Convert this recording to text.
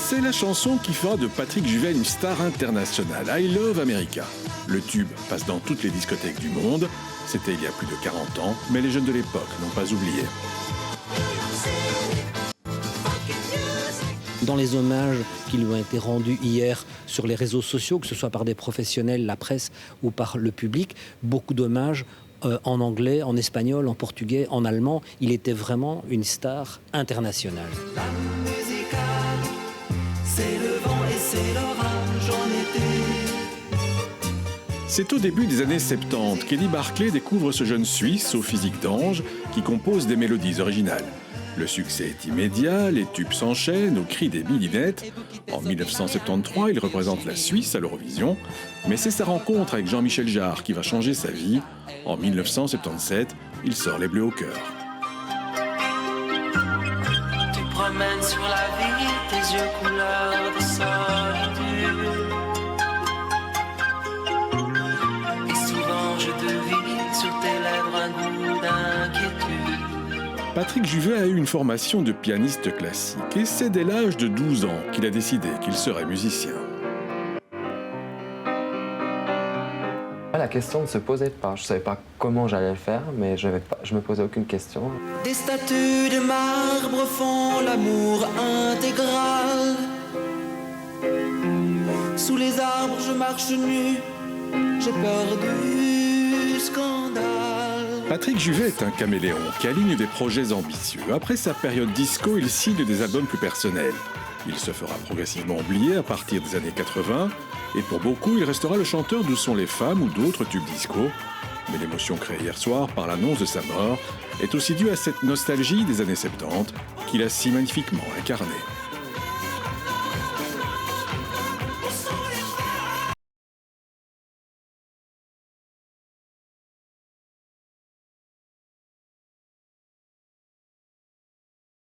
C'est la chanson qui fera de Patrick Juvet une star internationale. I Love America. Le tube passe dans toutes les discothèques du monde. C'était il y a plus de 40 ans, mais les jeunes de l'époque n'ont pas oublié. Dans les hommages qui lui ont été rendus hier sur les réseaux sociaux, que ce soit par des professionnels, la presse ou par le public, beaucoup d'hommages en anglais, en espagnol, en portugais, en allemand. Il était vraiment une star internationale. La musicale, c'est le vent et c'est l'orage en été. C'est au début des années 70 qu'Eddie Barclay découvre ce jeune Suisse au physique d'ange qui compose des mélodies originales. Le succès est immédiat, les tubes s'enchaînent au cri des millinettes. En 1973, il représente la Suisse à l'Eurovision, mais c'est sa rencontre avec Jean-Michel Jarre qui va changer sa vie. En 1977, il sort Les Bleus au cœur. Tu promènes sur la vie tes yeux couleur de solitude. Et souvent je devine sur tes lèvres un goût d'inquiétude. Patrick Juvet a eu une formation de pianiste classique et c'est dès l'âge de 12 ans qu'il a décidé qu'il serait musicien. La question ne se posait pas. Je ne savais pas comment j'allais le faire, mais je me posais aucune question. Des statues de marbre font l'amour intégral. Sous les arbres je marche nu, j'ai peur du scandale. Patrick Juvet est un caméléon qui aligne des projets ambitieux. Après sa période disco, il signe des albums plus personnels. Il se fera progressivement oublier à partir des années 80, et pour beaucoup, il restera le chanteur d'Où sont les femmes ou d'autres tubes disco. Mais l'émotion créée hier soir par l'annonce de sa mort est aussi due à cette nostalgie des années 70 qu'il a si magnifiquement incarnée.